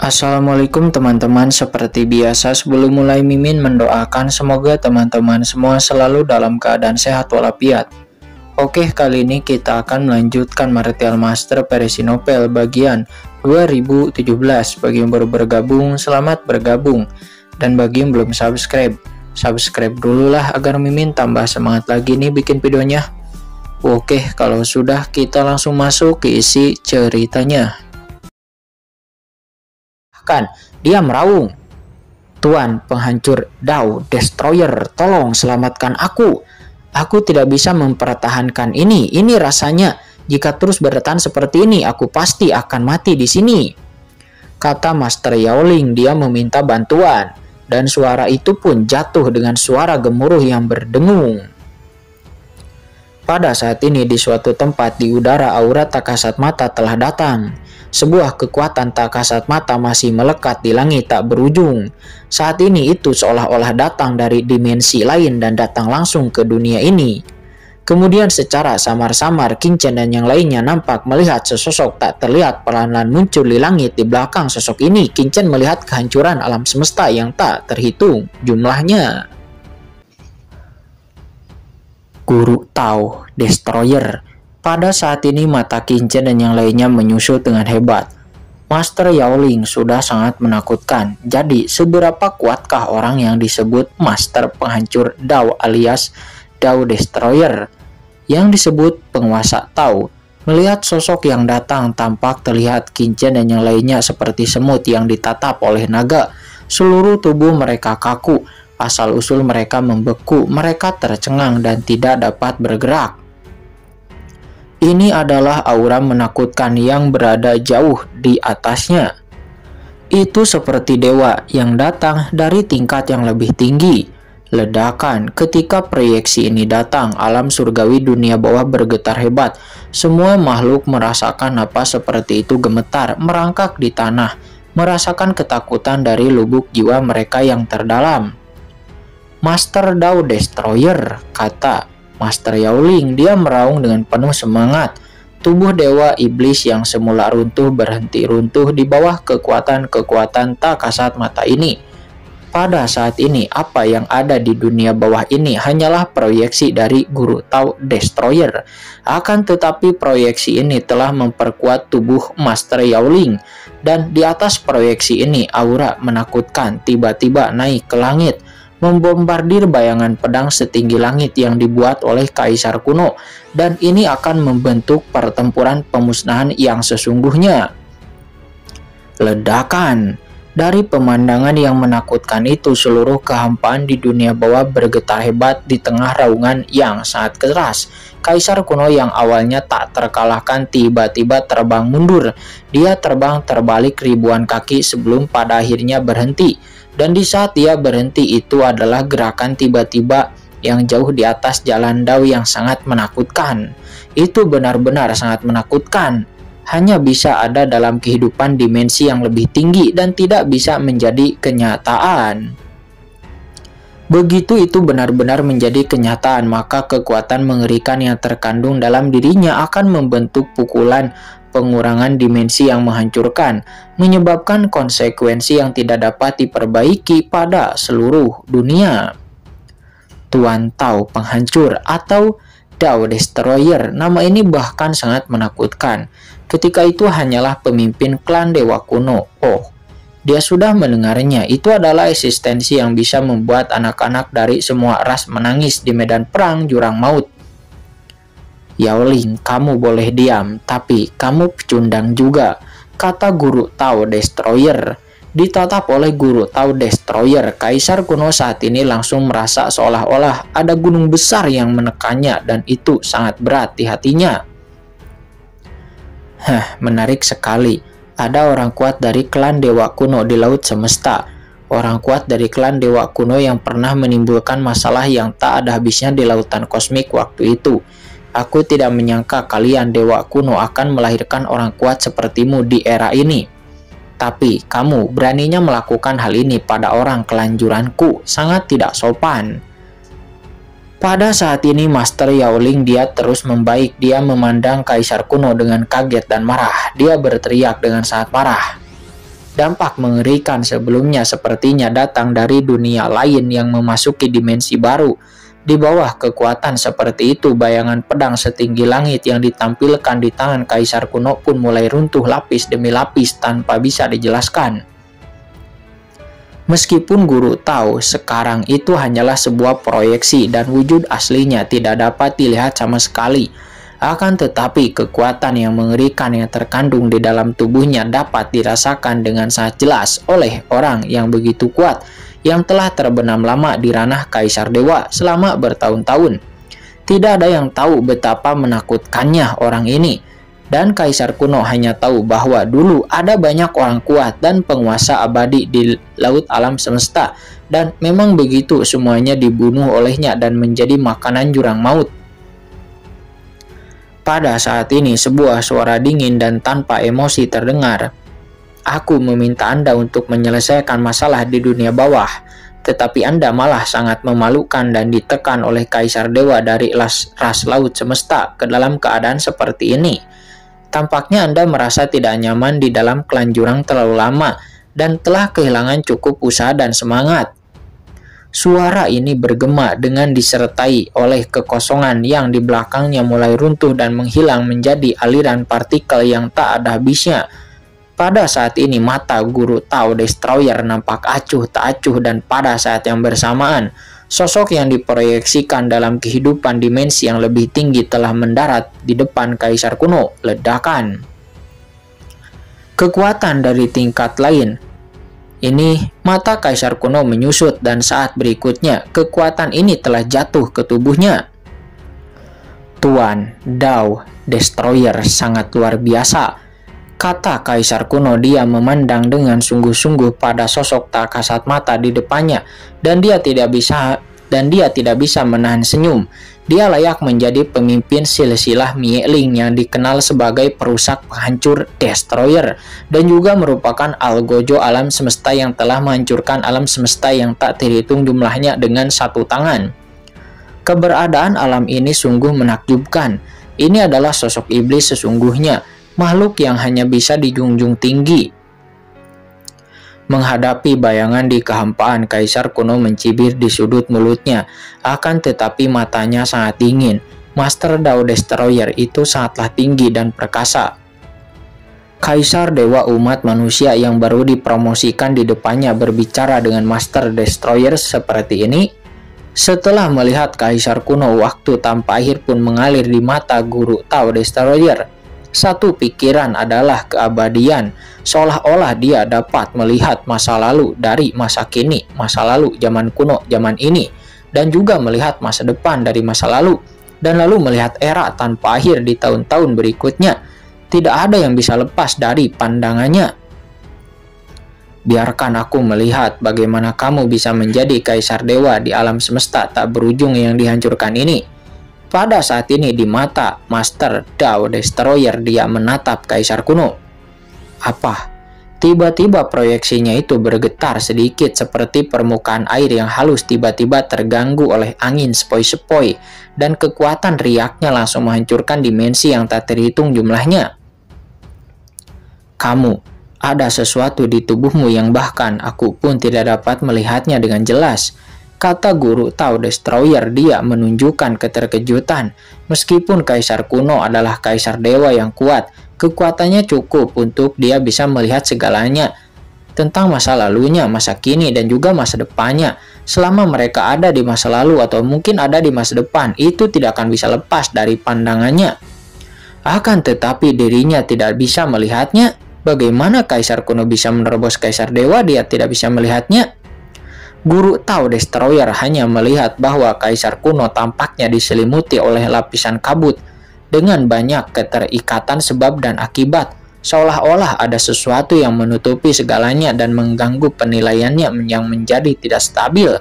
Assalamualaikum teman-teman, seperti biasa sebelum mulai Mimin mendoakan semoga teman-teman semua selalu dalam keadaan sehat walafiat. Oke, kali ini kita akan melanjutkan Martial Master versi novel bagian 2017. Bagi yang baru bergabung, selamat bergabung. Dan bagi yang belum subscribe dulu lah agar Mimin tambah semangat lagi nih bikin videonya. Oke, kalau sudah kita langsung masuk ke isi ceritanya. Dia meraung, "Tuan penghancur Dao Destroyer, tolong selamatkan aku. Aku tidak bisa mempertahankan ini. Ini rasanya jika terus bertahan seperti ini, aku pasti akan mati di sini," kata Master Yaoling. Dia meminta bantuan, dan suara itu pun jatuh dengan suara gemuruh yang berdengung. Pada saat ini di suatu tempat di udara, aura tak kasat mata telah datang. Sebuah kekuatan tak kasat mata masih melekat di langit tak berujung. Saat ini itu seolah-olah datang dari dimensi lain dan datang langsung ke dunia ini. Kemudian secara samar-samar Qingchen dan yang lainnya nampak melihat sesosok tak terlihat perlahan-lahan muncul di langit. Di belakang sosok ini Qingchen melihat kehancuran alam semesta yang tak terhitung jumlahnya. Guru Tao Destroyer. Pada saat ini mata Qingchen dan yang lainnya menyusut dengan hebat. Master Yaoling sudah sangat menakutkan. Jadi seberapa kuatkah orang yang disebut Master Penghancur Dao alias Dao Destroyer? Yang disebut penguasa Tao. Melihat sosok yang datang tampak terlihat Qingchen dan yang lainnya seperti semut yang ditatap oleh naga. Seluruh tubuh mereka kaku. Asal-usul mereka membeku. Mereka tercengang dan tidak dapat bergerak. Ini adalah aura menakutkan yang berada jauh di atasnya. Itu seperti dewa yang datang dari tingkat yang lebih tinggi. Ledakan ketika proyeksi ini datang, alam surgawi dunia bawah bergetar hebat. Semua makhluk merasakan apa seperti itu gemetar, merangkak di tanah, merasakan ketakutan dari lubuk jiwa mereka yang terdalam. "Master Dao Destroyer," kata Master Yaoling. Dia meraung dengan penuh semangat. Tubuh dewa iblis yang semula runtuh berhenti runtuh di bawah kekuatan-kekuatan tak kasat mata ini. Pada saat ini apa yang ada di dunia bawah ini hanyalah proyeksi dari Guru Tao Destroyer. Akan tetapi proyeksi ini telah memperkuat tubuh Master Yaoling. Dan di atas proyeksi ini aura menakutkan tiba-tiba naik ke langit, membombardir bayangan pedang setinggi langit yang dibuat oleh kaisar kuno, dan ini akan membentuk pertempuran pemusnahan yang sesungguhnya. Ledakan. Dari pemandangan yang menakutkan itu, seluruh kehampaan di dunia bawah bergetar hebat di tengah raungan yang sangat keras. Kaisar kuno yang awalnya tak terkalahkan tiba-tiba terbang mundur. Dia terbang terbalik ribuan kaki sebelum pada akhirnya berhenti. Dan di saat dia berhenti itu adalah gerakan tiba-tiba yang jauh di atas jalan Dao yang sangat menakutkan. Itu benar-benar sangat menakutkan. Hanya bisa ada dalam kehidupan dimensi yang lebih tinggi dan tidak bisa menjadi kenyataan. Begitu itu benar-benar menjadi kenyataan, maka kekuatan mengerikan yang terkandung dalam dirinya akan membentuk pukulan pengurangan dimensi yang menghancurkan, menyebabkan konsekuensi yang tidak dapat diperbaiki pada seluruh dunia. Tuan Tao Penghancur atau Dao Destroyer, nama ini bahkan sangat menakutkan. Ketika itu hanyalah pemimpin klan dewa kuno. Oh, dia sudah mendengarnya. Itu adalah eksistensi yang bisa membuat anak-anak dari semua ras menangis di medan perang jurang maut. "Yaoling, kamu boleh diam, tapi kamu pecundang juga," kata Guru Tao Destroyer. Ditatap oleh Guru Tao Destroyer, kaisar kuno saat ini langsung merasa seolah-olah ada gunung besar yang menekannya dan itu sangat berat di hatinya. Menarik sekali. Ada orang kuat dari klan dewa kuno di laut semesta. Orang kuat dari klan dewa kuno yang pernah menimbulkan masalah yang tak ada habisnya di lautan kosmik waktu itu. Aku tidak menyangka kalian dewa kuno akan melahirkan orang kuat sepertimu di era ini. Tapi kamu beraninya melakukan hal ini pada orang kelanjuranku, sangat tidak sopan. Pada saat ini Master Yaoling dia terus membaik. Dia memandang kaisar kuno dengan kaget dan marah. Dia berteriak dengan sangat marah. Dampak mengerikan sebelumnya sepertinya datang dari dunia lain yang memasuki dimensi baru. Di bawah kekuatan seperti itu, bayangan pedang setinggi langit yang ditampilkan di tangan kaisar kuno pun mulai runtuh lapis demi lapis tanpa bisa dijelaskan. Meskipun guru tahu sekarang itu hanyalah sebuah proyeksi dan wujud aslinya tidak dapat dilihat sama sekali, akan tetapi kekuatan yang mengerikan yang terkandung di dalam tubuhnya dapat dirasakan dengan sangat jelas oleh orang yang begitu kuat, yang telah terbenam lama di ranah Kaisar Dewa selama bertahun-tahun. Tidak ada yang tahu betapa menakutkannya orang ini. Dan Kaisar kuno hanya tahu bahwa dulu ada banyak orang kuat dan penguasa abadi di laut alam semesta, dan memang begitu semuanya dibunuh olehnya dan menjadi makanan jurang maut. Pada saat ini sebuah suara dingin dan tanpa emosi terdengar. Aku meminta Anda untuk menyelesaikan masalah di dunia bawah, tetapi Anda malah sangat memalukan dan ditekan oleh Kaisar Dewa dari ras laut semesta ke dalam keadaan seperti ini. Tampaknya Anda merasa tidak nyaman di dalam klan jurang terlalu lama dan telah kehilangan cukup usaha dan semangat. Suara ini bergema dengan disertai oleh kekosongan yang di belakangnya mulai runtuh dan menghilang menjadi aliran partikel yang tak ada habisnya. Pada saat ini mata Guru Tao Destroyer nampak acuh tak acuh, dan pada saat yang bersamaan sosok yang diproyeksikan dalam kehidupan dimensi yang lebih tinggi telah mendarat di depan Kaisar kuno. Ledakan. Kekuatan dari tingkat lain. Ini mata Kaisar kuno menyusut dan saat berikutnya kekuatan ini telah jatuh ke tubuhnya. Tuan Tao Destroyer sangat luar biasa, kata Kaisar kuno. Dia memandang dengan sungguh-sungguh pada sosok tak kasat mata di depannya, dan dia tidak bisa menahan senyum. Dia layak menjadi pemimpin silsilah Mieling yang dikenal sebagai perusak penghancur Destroyer, dan juga merupakan algojo alam semesta yang telah menghancurkan alam semesta yang tak terhitung jumlahnya dengan satu tangan. Keberadaan alam ini sungguh menakjubkan. Ini adalah sosok iblis sesungguhnya, makhluk yang hanya bisa dijunjung tinggi. Menghadapi bayangan di kehampaan, Kaisar kuno mencibir di sudut mulutnya, akan tetapi matanya sangat dingin. Master Tao Destroyer itu sangatlah tinggi dan perkasa. Kaisar Dewa umat manusia yang baru dipromosikan di depannya berbicara dengan Master Destroyer seperti ini. Setelah melihat Kaisar kuno, waktu tanpa akhir pun mengalir di mata Guru Tao Destroyer. Satu pikiran adalah keabadian, seolah-olah dia dapat melihat masa lalu dari masa kini, masa lalu zaman kuno, zaman ini, dan juga melihat masa depan dari masa lalu, dan lalu melihat era tanpa akhir di tahun-tahun berikutnya. Tidak ada yang bisa lepas dari pandangannya. Biarkan aku melihat bagaimana kamu bisa menjadi Kaisar Dewa di alam semesta tak berujung yang dihancurkan ini. Pada saat ini di mata Master Tao Destroyer, dia menatap Kaisar kuno. Apa? Tiba-tiba proyeksinya itu bergetar sedikit seperti permukaan air yang halus tiba-tiba terganggu oleh angin sepoi-sepoi, dan kekuatan riaknya langsung menghancurkan dimensi yang tak terhitung jumlahnya. Kamu, ada sesuatu di tubuhmu yang bahkan aku pun tidak dapat melihatnya dengan jelas, kata Guru Tao Destroyer. Dia menunjukkan keterkejutan. Meskipun Kaisar kuno adalah Kaisar Dewa yang kuat, kekuatannya cukup untuk dia bisa melihat segalanya tentang masa lalunya, masa kini, dan juga masa depannya. Selama mereka ada di masa lalu atau mungkin ada di masa depan, itu tidak akan bisa lepas dari pandangannya. Akan tetapi dirinya tidak bisa melihatnya. Bagaimana Kaisar kuno bisa menerobos Kaisar Dewa? Dia tidak bisa melihatnya. Guru Tao Destroyer hanya melihat bahwa Kaisar kuno tampaknya diselimuti oleh lapisan kabut dengan banyak keterikatan sebab dan akibat, seolah-olah ada sesuatu yang menutupi segalanya dan mengganggu penilaiannya yang menjadi tidak stabil.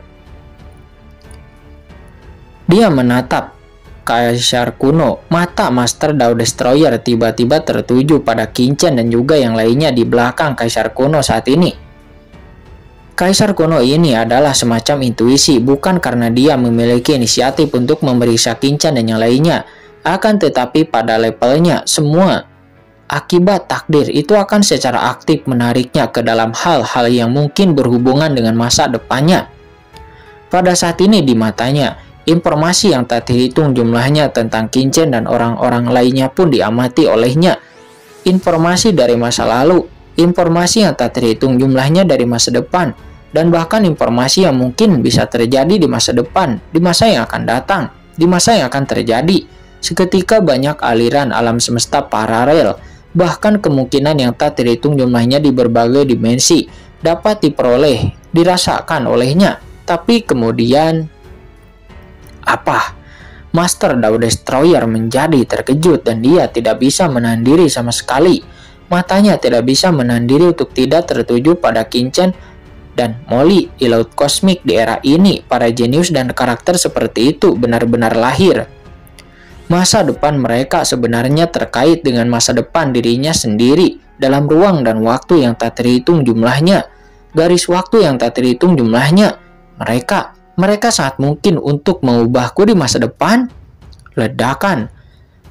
Dia menatap Kaisar kuno. Mata Master Tao Destroyer tiba-tiba tertuju pada Qin dan juga yang lainnya di belakang Kaisar kuno saat ini. Kaisar kuno ini adalah semacam intuisi, bukan karena dia memiliki inisiatif untuk memeriksa Qin dan yang lainnya, akan tetapi pada levelnya semua Akibat takdir itu akan secara aktif menariknya ke dalam hal-hal yang mungkin berhubungan dengan masa depannya. Pada saat ini di matanya, informasi yang tak terhitung jumlahnya tentang Qin dan orang-orang lainnya pun diamati olehnya. Informasi dari masa lalu, informasi yang tak terhitung jumlahnya dari masa depan, dan bahkan informasi yang mungkin bisa terjadi di masa depan, di masa yang akan datang, di masa yang akan terjadi. Seketika banyak aliran alam semesta paralel, bahkan kemungkinan yang tak terhitung jumlahnya di berbagai dimensi dapat diperoleh, dirasakan olehnya. Tapi kemudian apa? Master Dao Destroyer menjadi terkejut dan dia tidak bisa menahan diri sama sekali. Matanya tidak bisa menahan diri untuk tidak tertuju pada Qin dan Molly di Laut Kosmik di era ini. Para jenius dan karakter seperti itu benar-benar lahir. Masa depan mereka sebenarnya terkait dengan masa depan dirinya sendiri dalam ruang dan waktu yang tak terhitung jumlahnya. Garis waktu yang tak terhitung jumlahnya. Mereka sangat mungkin untuk mengubahku di masa depan. Ledakan.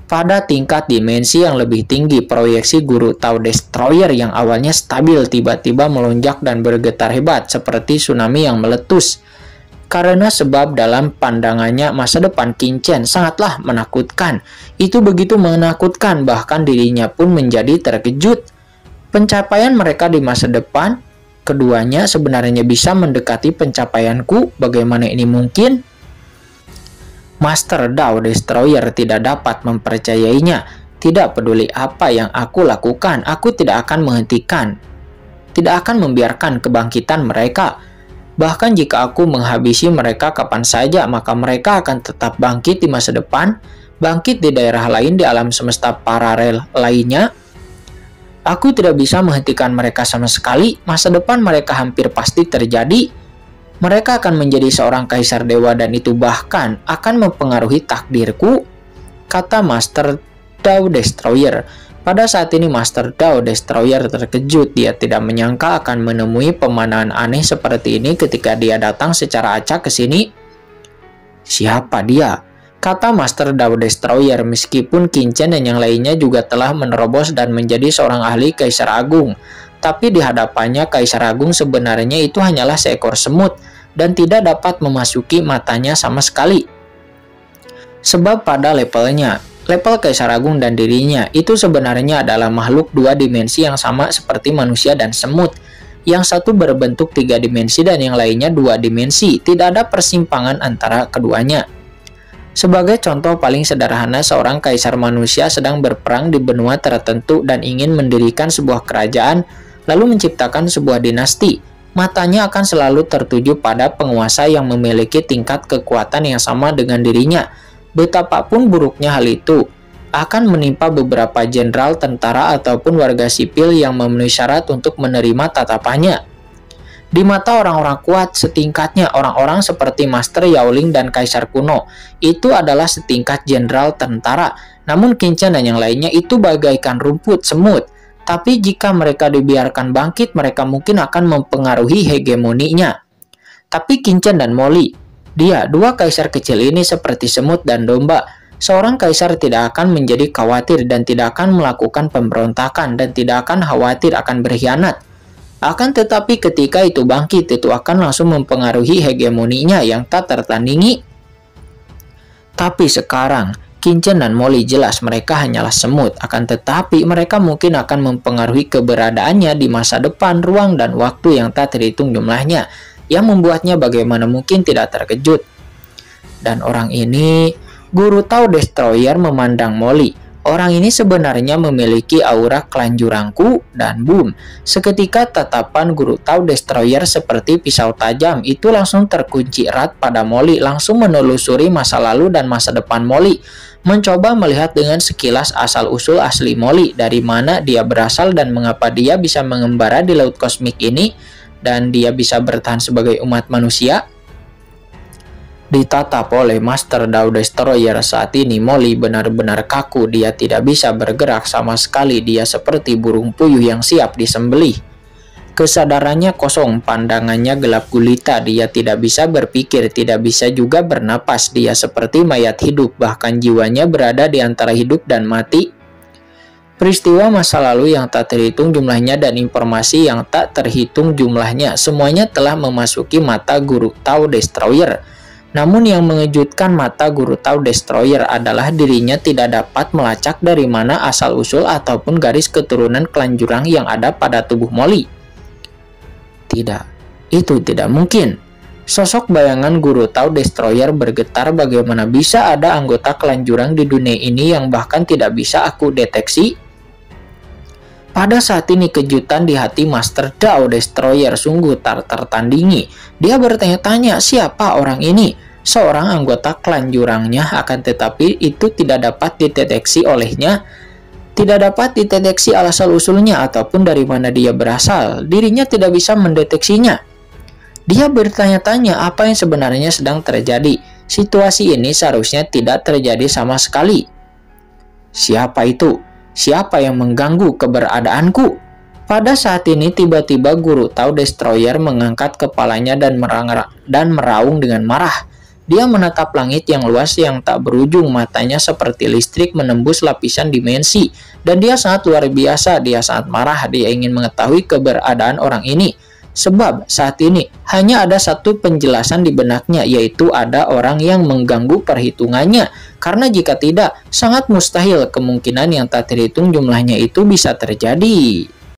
Pada tingkat dimensi yang lebih tinggi, proyeksi Guru Tao Destroyer yang awalnya stabil tiba-tiba melonjak dan bergetar hebat seperti tsunami yang meletus. Karena sebab dalam pandangannya masa depan Qin sangatlah menakutkan. Itu begitu menakutkan bahkan dirinya pun menjadi terkejut. Pencapaian mereka di masa depan, keduanya sebenarnya bisa mendekati pencapaianku. Bagaimana ini mungkin? Master Dao Destroyer tidak dapat mempercayainya. Tidak peduli apa yang aku lakukan, aku tidak akan menghentikan. Tidak akan membiarkan kebangkitan mereka. Bahkan jika aku menghabisi mereka kapan saja, maka mereka akan tetap bangkit di masa depan, bangkit di daerah lain di alam semesta paralel lainnya. Aku tidak bisa menghentikan mereka sama sekali. Masa depan mereka hampir pasti terjadi. Mereka akan menjadi seorang kaisar dewa dan itu bahkan akan mempengaruhi takdirku, kata Master Dao Destroyer. Pada saat ini Master Dao Destroyer terkejut. Dia tidak menyangka akan menemui pemandangan aneh seperti ini ketika dia datang secara acak ke sini. Siapa dia? Kata Master Dao Destroyer, meskipun Qin dan yang lainnya juga telah menerobos dan menjadi seorang ahli Kaisar Agung. Tapi di hadapannya Kaisar Agung sebenarnya itu hanyalah seekor semut dan tidak dapat memasuki matanya sama sekali. Sebab pada level Kaisar Agung dan dirinya itu sebenarnya adalah makhluk dua dimensi yang sama seperti manusia dan semut. Yang satu berbentuk 3 dimensi dan yang lainnya 2 dimensi. Tidak ada persimpangan antara keduanya. Sebagai contoh paling sederhana, seorang kaisar manusia sedang berperang di benua tertentu dan ingin mendirikan sebuah kerajaan, lalu menciptakan sebuah dinasti. Matanya akan selalu tertuju pada penguasa yang memiliki tingkat kekuatan yang sama dengan dirinya. Betapapun buruknya hal itu, akan menimpa beberapa jenderal, tentara, ataupun warga sipil yang memenuhi syarat untuk menerima tatapannya. Di mata orang-orang kuat setingkatnya, orang-orang seperti Master Yaoling dan Kaisar Kuno, itu adalah setingkat jenderal tentara. Namun Qin dan yang lainnya itu bagaikan rumput semut. Tapi jika mereka dibiarkan bangkit, mereka mungkin akan mempengaruhi hegemoninya. Tapi Qin dan Molly, dua kaisar kecil ini seperti semut dan domba. Seorang kaisar tidak akan menjadi khawatir dan tidak akan melakukan pemberontakan dan tidak akan khawatir akan berkhianat. Akan tetapi ketika itu bangkit, itu akan langsung mempengaruhi hegemoninya yang tak tertandingi. Tapi sekarang, Qin dan Molly jelas mereka hanyalah semut. Akan tetapi mereka mungkin akan mempengaruhi keberadaannya di masa depan, ruang dan waktu yang tak terhitung jumlahnya, yang membuatnya bagaimana mungkin tidak terkejut. Dan orang ini, Guru Tao Destroyer memandang Molly. Orang ini sebenarnya memiliki aura kelanjuranku dan boom. Seketika tatapan Guru Tao Destroyer seperti pisau tajam itu langsung terkunci erat pada Molly, langsung menelusuri masa lalu dan masa depan Molly. Mencoba melihat dengan sekilas asal-usul asli Molly, dari mana dia berasal dan mengapa dia bisa mengembara di laut kosmik ini dan dia bisa bertahan sebagai umat manusia. Ditatap oleh Master Dao Destroyer saat ini, Molly benar-benar kaku. Dia tidak bisa bergerak sama sekali. Dia seperti burung puyuh yang siap disembelih. Kesadarannya kosong, pandangannya gelap gulita. Dia tidak bisa berpikir, tidak bisa juga bernapas. Dia seperti mayat hidup, bahkan jiwanya berada di antara hidup dan mati. Peristiwa masa lalu yang tak terhitung jumlahnya dan informasi yang tak terhitung jumlahnya semuanya telah memasuki mata Guru Tau Destroyer. Namun yang mengejutkan mata Guru Tau Destroyer adalah dirinya tidak dapat melacak dari mana asal-usul ataupun garis keturunan klan jurang yang ada pada tubuh Molly. Tidak, itu tidak mungkin. Sosok bayangan Guru Tau Destroyer bergetar. Bagaimana bisa ada anggota klan jurang di dunia ini yang bahkan tidak bisa aku deteksi? Pada saat ini kejutan di hati Master Tau Destroyer sungguh tak tertandingi. Dia bertanya-tanya siapa orang ini, seorang anggota klan jurangnya, akan tetapi itu tidak dapat dideteksi olehnya. Tidak dapat dideteksi asal-usulnya ataupun dari mana dia berasal. Dirinya tidak bisa mendeteksinya. Dia bertanya-tanya apa yang sebenarnya sedang terjadi. Situasi ini seharusnya tidak terjadi sama sekali. Siapa itu? Siapa yang mengganggu keberadaanku? Pada saat ini tiba-tiba Guru Tau Destroyer mengangkat kepalanya dan meraung dengan marah. Dia menatap langit yang luas yang tak berujung, matanya seperti listrik menembus lapisan dimensi. Dan dia sangat luar biasa, dia sangat marah, dia ingin mengetahui keberadaan orang ini. Sebab saat ini hanya ada satu penjelasan di benaknya, yaitu ada orang yang mengganggu perhitungannya. Karena jika tidak, sangat mustahil kemungkinan yang tak terhitung jumlahnya itu bisa terjadi.